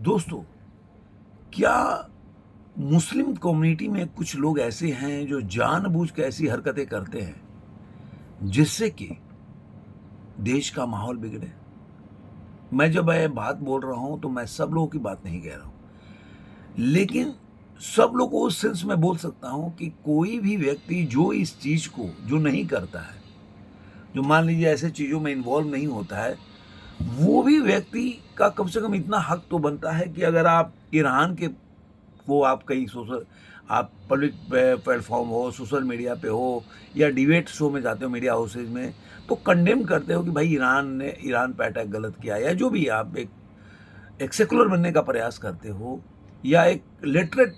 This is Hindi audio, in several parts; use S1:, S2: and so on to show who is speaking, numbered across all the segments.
S1: दोस्तों, क्या मुस्लिम कम्युनिटी में कुछ लोग ऐसे हैं जो जानबूझ के ऐसी हरकतें करते हैं जिससे कि देश का माहौल बिगड़े? मैं जब ये बात बोल रहा हूं तो मैं सब लोगों की बात नहीं कह रहा हूं, लेकिन सब लोग को उस सेंस में बोल सकता हूं कि कोई भी व्यक्ति जो इस चीज को जो नहीं करता है, जो मान लीजिए ऐसे चीजों में इन्वॉल्व नहीं होता है, वो भी व्यक्ति का कम से कम इतना हक तो बनता है कि अगर आप ईरान के वो आप कहीं सोशल आप पब्लिक प्लेटफॉर्म हो, सोशल मीडिया पे हो या डिबेट शो में जाते हो मीडिया हाउसेज में, तो कंडेम करते हो कि भाई ईरान पे अटैक गलत किया, या जो भी आप एक सेकुलर बनने का प्रयास करते हो या एक लिटरेट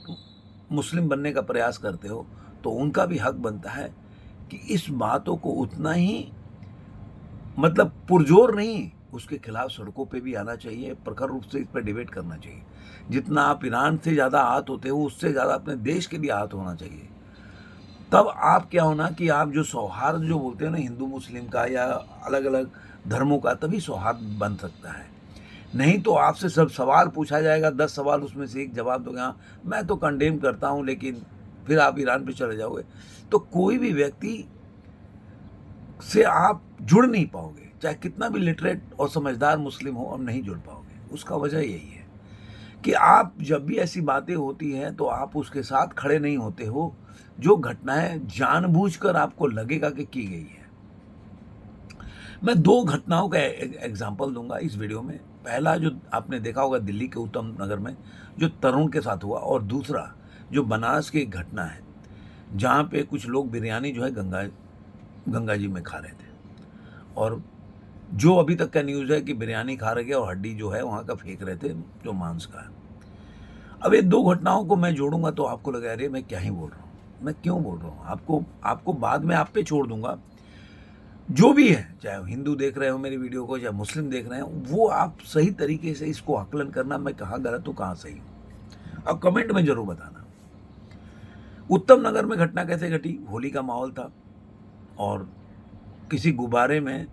S1: मुस्लिम बनने का प्रयास करते हो, तो उनका भी हक बनता है कि इस बातों को उतना ही मतलब पुरजोर नहीं, उसके खिलाफ सड़कों पे भी आना चाहिए, प्रखर रूप से इस पर डिबेट करना चाहिए। जितना आप ईरान से ज़्यादा आहत होते हो, उससे ज़्यादा अपने देश के लिए आहत होना चाहिए। तब आप क्या होना कि आप जो सौहार्द जो बोलते हैं ना हिंदू मुस्लिम का या अलग अलग धर्मों का, तभी सौहार्द बन सकता है। नहीं तो आपसे सब सवाल पूछा जाएगा, 10 सवाल उसमें से एक जवाब दोगे हाँ मैं तो कंडेम करता हूँ, लेकिन फिर आप ईरान पे चले जाओगे, तो कोई भी व्यक्ति से आप जुड़ नहीं पाओगे, चाहे कितना भी लिटरेट और समझदार मुस्लिम हो, आप नहीं जुड़ पाओगे। उसका वजह यही है कि आप जब भी ऐसी बातें होती हैं तो आप उसके साथ खड़े नहीं होते हो, जो घटनाएं जानबूझकर आपको लगेगा कि की गई है। मैं दो घटनाओं का एग्जाम्पल दूंगा इस वीडियो में। पहला जो आपने देखा होगा दिल्ली के उत्तम नगर में जो तरुण के साथ हुआ, और दूसरा जो बनारस की एक घटना है जहाँ पे कुछ लोग बिरयानी जो है गंगा जी में खा रहे थे, और जो अभी तक का न्यूज़ है कि बिरयानी खा रहे थे और हड्डी जो है वहाँ का फेंक रहे थे, जो मांस का। अब ये दो घटनाओं को मैं जोड़ूंगा तो आपको लगा अरे मैं क्या ही बोल रहा हूँ, मैं क्यों बोल रहा हूँ, आपको बाद में आप पे छोड़ दूंगा। जो भी है, चाहे हिंदू देख रहे हो मेरी वीडियो को, चाहे मुस्लिम देख रहे हो, वो आप सही तरीके से इसको आकलन करना, मैं कहाँ गलत हूँ कहाँ सही हूँ, अब कमेंट में जरूर बताना। उत्तम नगर में घटना कैसे घटी? होली का माहौल था और किसी गुब्बारे में,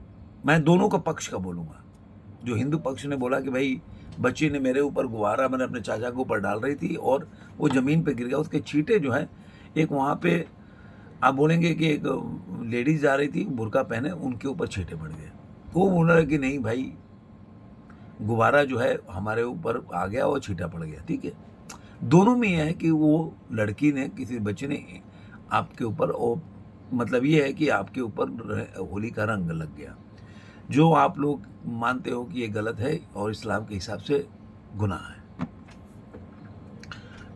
S1: मैं दोनों का पक्ष का बोलूंगा। जो हिंदू पक्ष ने बोला कि भाई बच्ची ने मेरे ऊपर गुब्बारा मैंने अपने चाचा के ऊपर डाल रही थी और वो ज़मीन पे गिर गया, उसके छींटे जो है, एक वहाँ पे आप बोलेंगे कि एक लेडीज जा रही थी बुर्का पहने, उनके ऊपर छींटे पड़ गए। वो बोल रहा है कि नहीं भाई, गुब्बारा जो है हमारे ऊपर आ गया और छींटा पड़ गया, ठीक है। दोनों में यह है कि वो लड़की ने, किसी बच्चे ने आपके ऊपर, और मतलब ये है कि आपके ऊपर होली का रंग लग गया, जो आप लोग मानते हो कि ये गलत है और इस्लाम के हिसाब से गुनाह है,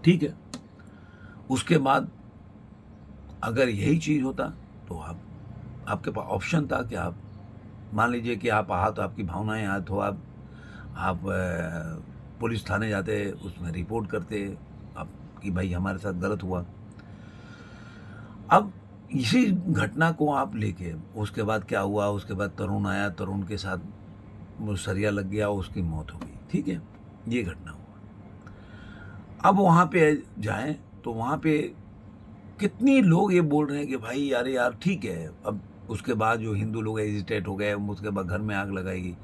S1: ठीक है। उसके बाद अगर यही चीज़ होता तो आपके पास ऑप्शन था कि आप मान लीजिए कि आप आहत, आपकी भावनाएं आहत हो, आप पुलिस थाने जाते, उसमें रिपोर्ट करते आप कि भाई हमारे साथ गलत हुआ। अब इसी घटना को आप लेके उसके बाद क्या हुआ, उसके बाद तरुण आया, तरुण के साथ वो सरिया लग गया, उसकी मौत हो गई, ठीक है, ये घटना हुआ। अब वहाँ पे जाएं तो वहाँ पे कितनी लोग ये बोल रहे हैं कि भाई यार यार ठीक है। अब उसके बाद जो हिंदू लोग एजिटेट हो गए, उसके बाद घर में आग लगाएगी,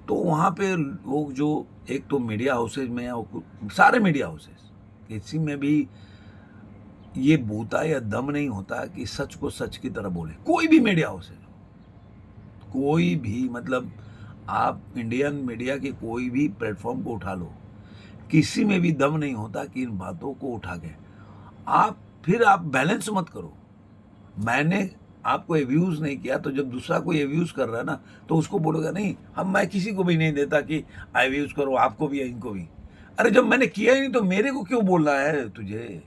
S1: तो वहाँ पे लोग जो, एक तो मीडिया हाउसेज में और सारे मीडिया हाउसेज, किसी में भी ये बूता या दम नहीं होता कि सच को सच की तरह बोले। कोई भी मीडिया हाउसेज, कोई भी, मतलब आप इंडियन मीडिया के कोई भी प्लेटफॉर्म को उठा लो, किसी में भी दम नहीं होता कि इन बातों को उठा के आप फिर आप बैलेंस मत करो। मैंने आपको एब्यूज नहीं किया, तो जब दूसरा कोई एब्यूज कर रहा है ना, तो उसको बोलोगे नहीं, हम मैं किसी को भी नहीं देता कि एब्यूज करो, आपको भी इनको भी। अरे जब मैंने किया ही नहीं तो मेरे को क्यों बोलना है तुझे?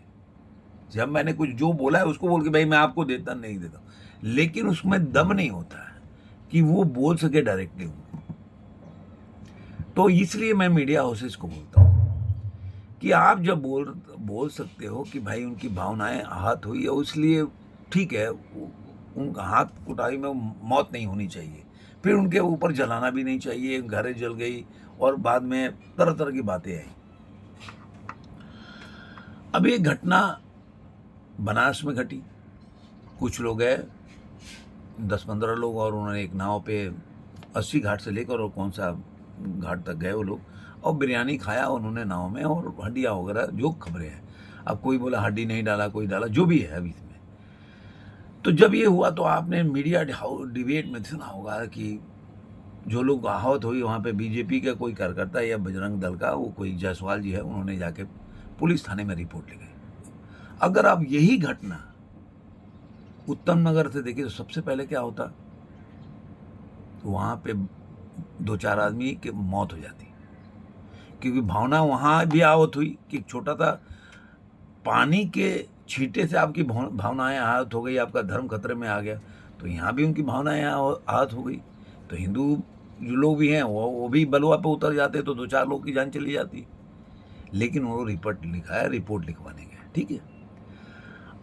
S1: जब मैंने कुछ जो बोला है उसको बोल के भाई मैं आपको देता नहीं देता, लेकिन उसमें दम नहीं होता है कि वो बोल सके डायरेक्टली। तो इसलिए मैं मीडिया हाउसेज को बोलता हूँ कि आप जब बोल सकते हो कि भाई उनकी भावनाएं आहत हुई है, इसलिए ठीक है, उनका हाथ कुटाई में मौत नहीं होनी चाहिए, फिर उनके ऊपर जलाना भी नहीं चाहिए, घरें जल गई और बाद में तरह तरह की बातें आई। अब ये घटना बनारस में घटी, कुछ लोग गए, 10-15 लोग, और उन्होंने एक नाव पे 80 घाट से लेकर और कौन सा घाट तक गए वो लोग, और बिरयानी खाया उन्होंने नाव में, और हड्डियाँ वगैरह जो खबरें हैं। अब कोई बोला हड्डी नहीं डाला, कोई डाला, जो भी है अभी इसमें। तो जब ये हुआ तो आपने मीडिया डिबेट में सुना होगा कि जो लोग आहत हुई वहाँ पे बीजेपी का कोई कार्यकर्ता या बजरंग दल का वो कोई जायसवाल जी है, उन्होंने जाके पुलिस थाने में रिपोर्ट लिखाई। अगर आप यही घटना उत्तम नगर से देखिए तो सबसे पहले क्या होता, तो वहाँ पे 2-4 आदमी की मौत हो जाती, क्योंकि भावना वहाँ भी आहत हुई कि एक छोटा सा पानी के छींटे से आपकी भावनाएं आहत हो गई, आपका धर्म खतरे में आ गया। तो यहाँ भी उनकी भावनाएं आहत हो गई। तो हिंदू जो लोग भी हैं वो भी बलुआ पे उतर जाते, तो 2-4 लोग की जान चली जाती। लेकिन वो रिपोर्ट लिखाया, रिपोर्ट लिखवाने गए, ठीक है।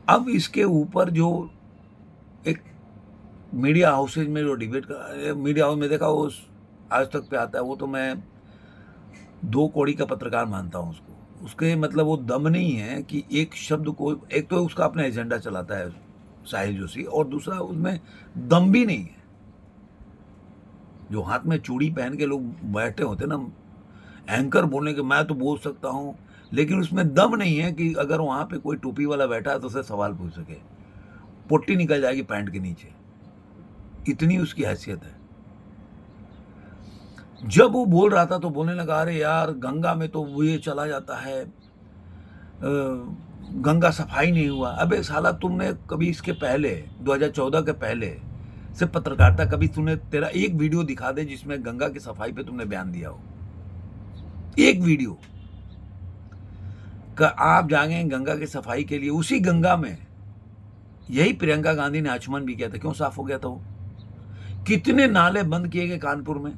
S1: अब इसके ऊपर जो एक मीडिया हाउसेज में जो डिबेट का, मीडिया हाउस में देखा वो आज तक पे आता है, वो तो मैं 2 कौड़ी का पत्रकार मानता हूँ उसको। उसके मतलब वो दम नहीं है कि एक शब्द को, एक तो उसका अपना एजेंडा चलाता है साहिल जोशी, और दूसरा उसमें दम भी नहीं है। जो हाथ में चूड़ी पहन के लोग बैठे होते ना, एंकर बोलने के, मैं तो बोल सकता हूँ, लेकिन उसमें दम नहीं है कि अगर वहाँ पे कोई टोपी वाला बैठा है तो उससे सवाल पूछ सके, पुट्टी निकल जाएगी पैंट के नीचे, इतनी उसकी हैसियत है। जब वो बोल रहा था तो बोलने लगा, अरे यार गंगा में तो वो ये चला जाता है, गंगा सफाई नहीं हुआ। अबे साला, तुमने कभी इसके पहले 2014 के पहले से पत्रकारिता कभी तूने, तेरा एक वीडियो दिखा दे जिसमें गंगा की सफाई पे तुमने बयान दिया हो, एक वीडियो का। आप जाएंगे गंगा की सफाई के लिए, उसी गंगा में यही प्रियंका गांधी ने आचमन भी किया था, क्यों साफ हो गया था वो? कितने नाले बंद किए गए कानपुर में,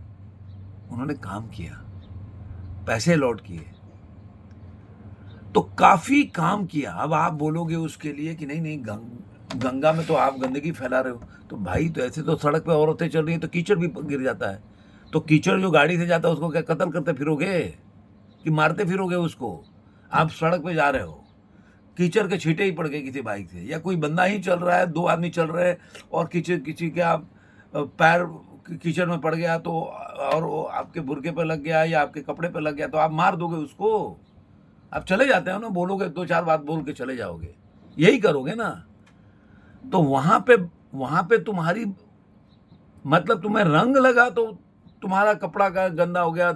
S1: उन्होंने काम किया, पैसे लौट किए, तो काफी काम किया। अब आप बोलोगे उसके लिए कि नहीं नहीं गंगा में तो आप गंदगी फैला रहे हो, तो भाई तो ऐसे तो सड़क पे औरतें चल रही हैं तो कीचड़ भी गिर जाता है, तो कीचड़ जो गाड़ी से जाता है उसको क्या कत्ल करते फिरोगे कि मारते फिरोगे उसको? आप सड़क पे जा रहे हो, कीचड़ के छींटे ही पड़ गए किसी बाइक से, या कोई बंदा ही चल रहा है, 2 आदमी चल रहे हैं और किसी के आप पैर कीचड़ में पड़ गया तो, और वो आपके बुरके पे लग गया या आपके कपड़े पे लग गया, तो आप मार दोगे उसको? आप चले जाते हो ना, बोलोगे 2-4 बात बोल के चले जाओगे, यही करोगे ना। तो वहां पे तुम्हारी मतलब तुम्हें रंग लगा तो तुम्हारा कपड़ा का गंदा हो गया,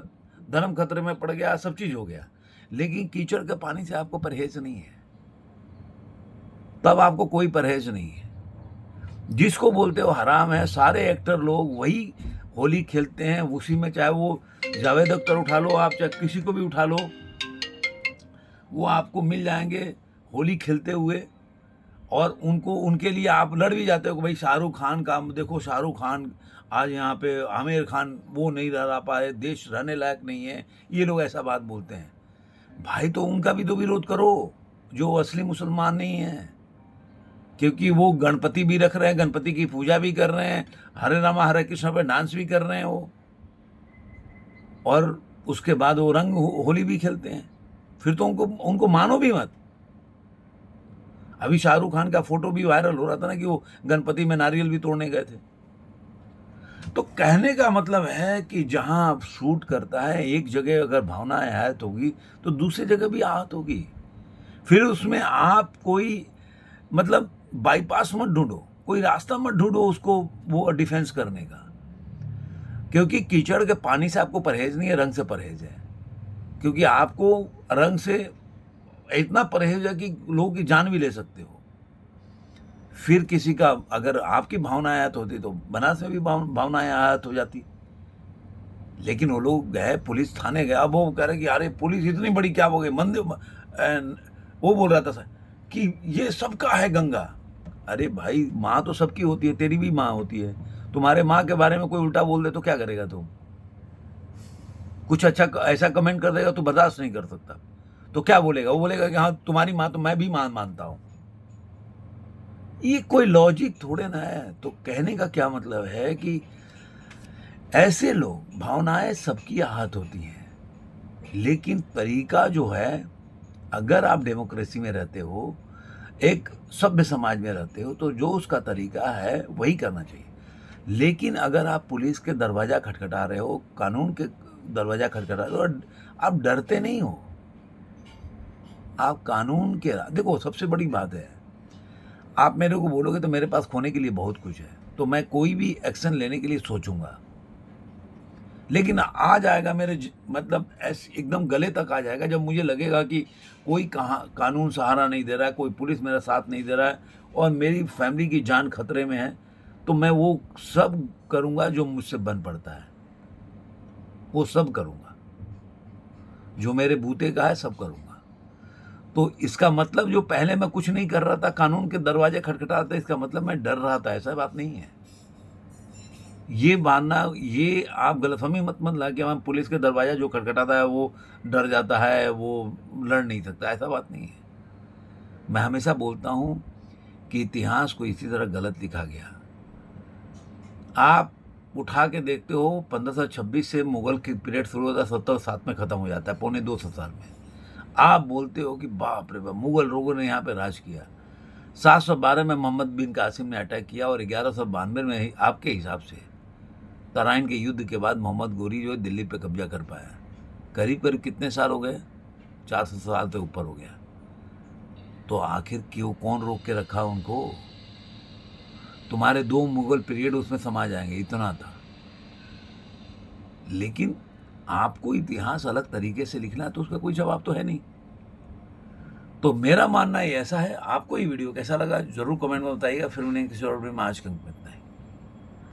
S1: धर्म खतरे में पड़ गया, सब चीज हो गया। लेकिन कीचड़ के पानी से आपको परहेज नहीं है, तब आपको कोई परहेज नहीं है। जिसको बोलते हो हराम है, सारे एक्टर लोग वही होली खेलते हैं उसी में, चाहे वो जावेद अख्तर उठा लो आप, चाहे किसी को भी उठा लो, वो आपको मिल जाएंगे होली खेलते हुए। और उनको, उनके लिए आप लड़ भी जाते हो कि भाई शाहरुख खान का देखो, शाहरुख खान आज यहाँ पे, आमिर खान वो नहीं रह पाए, देश रहने लायक नहीं है, ये लोग ऐसा बात बोलते हैं। भाई तो उनका भी तो विरोध करो जो असली मुसलमान नहीं है, क्योंकि वो गणपति भी रख रहे हैं, गणपति की पूजा भी कर रहे हैं, हरे रामा हरे कृष्ण पे डांस भी कर रहे हैं वो, और उसके बाद वो रंग होली भी खेलते हैं। फिर तो उनको मानो भी मत। अभी शाहरुख खान का फोटो भी वायरल हो रहा था ना कि वो गणपति में नारियल भी तोड़ने गए थे। तो कहने का मतलब है कि जहां शूट करता है, एक जगह अगर भावना आहत होगी तो दूसरी जगह भी आहत होगी। फिर उसमें आप कोई मतलब बाईपास मत ढूंढो, कोई रास्ता मत ढूंढो उसको वो डिफेंस करने का, क्योंकि कीचड़ के पानी से आपको परहेज नहीं है, रंग से परहेज है। क्योंकि आपको रंग से इतना परहेज है कि लोगों की जान भी ले सकते हो। फिर किसी का अगर आपकी भावनाएं आहत होती तो बनारस में भी भावनाएं आहत हो जाती। लेकिन वो लोग गए, पुलिस थाने गए, अब वो कह रहे कि अरे पुलिस इतनी बड़ी क्या हो गई, मंदिर, वो बोल रहा था सर कि ये सबका है गंगा। अरे भाई, माँ तो सबकी होती है, तेरी भी माँ होती है। तुम्हारे माँ के बारे में कोई उल्टा बोल दे तो क्या करेगा तुम? कुछ अच्छा ऐसा कमेंट कर देगा तो बर्दाश्त नहीं कर सकता, तो क्या बोलेगा? वो बोलेगा कि हाँ तुम्हारी माँ तो मैं भी मानता हूं। ये कोई लॉजिक थोड़े ना है। तो कहने का क्या मतलब है कि ऐसे लोग, भावनाएं सबकी आहत होती हैं, लेकिन तरीका जो है, अगर आप डेमोक्रेसी में रहते हो, एक सभ्य समाज में रहते हो, तो जो उसका तरीका है वही करना चाहिए। लेकिन अगर आप पुलिस के दरवाजा खटखटा रहे हो, कानून के दरवाज़ा खटखटा दो और आप डरते नहीं हो। आप कानून के देखो सबसे बड़ी बात है, आप मेरे को बोलोगे तो मेरे पास खोने के लिए बहुत कुछ है, तो मैं कोई भी एक्शन लेने के लिए सोचूँगा। लेकिन आ जाएगा मेरे मतलब ऐसे एकदम गले तक आ जाएगा जब मुझे लगेगा कि कोई कहाँ कानून सहारा नहीं दे रहा है, कोई पुलिस मेरा साथ नहीं दे रहा है और मेरी फैमिली की जान खतरे में है, तो मैं वो सब करूँगा जो मुझसे बन पड़ता है। वो सब करूँगा। जो मेरे बूते का है सब करूँगा। तो इसका मतलब जो पहले मैं कुछ नहीं कर रहा था, कानून के दरवाजे खटखटा रहा था, इसका मतलब मैं डर रहा था, ऐसा बात नहीं है। ये मानना, ये आप गलतफ़हमी मत ला कि मैं पुलिस के दरवाज़ा जो खटखटाता है वो डर जाता है, वो लड़ नहीं सकता, ऐसा बात नहीं है। मैं हमेशा बोलता हूँ कि इतिहास को इसी तरह गलत लिखा गया। आप उठा के देखते हो 1526 से मुगल की पीरियड शुरू होता है, 1707 में ख़त्म हो जाता है, पौने 200 साल में। आप बोलते हो कि बाप रे बाप, मुगल लोगों ने यहाँ पे राज किया। 712 में मोहम्मद बिन कासिम ने अटैक किया और 1192 में आपके हिसाब से तराइन के युद्ध के बाद मोहम्मद गोरी जो है दिल्ली पे कब्जा कर पाया। करीब करीब कितने साल हो गए? 400 साल से ऊपर हो गया। तो आखिर क्यों, कौन रोक के रखा उनको? तुम्हारे 2 मुगल पीरियड उसमें समा जाएंगे, इतना था। लेकिन आपको इतिहास अलग तरीके से लिखना है तो उसका कोई जवाब तो है नहीं। तो मेरा मानना ही ऐसा है। आपको ये वीडियो कैसा लगा ज़रूर कमेंट में बताइएगा। फिर उन्हें किसी और वीडियो में आज के अंक में इतना ही।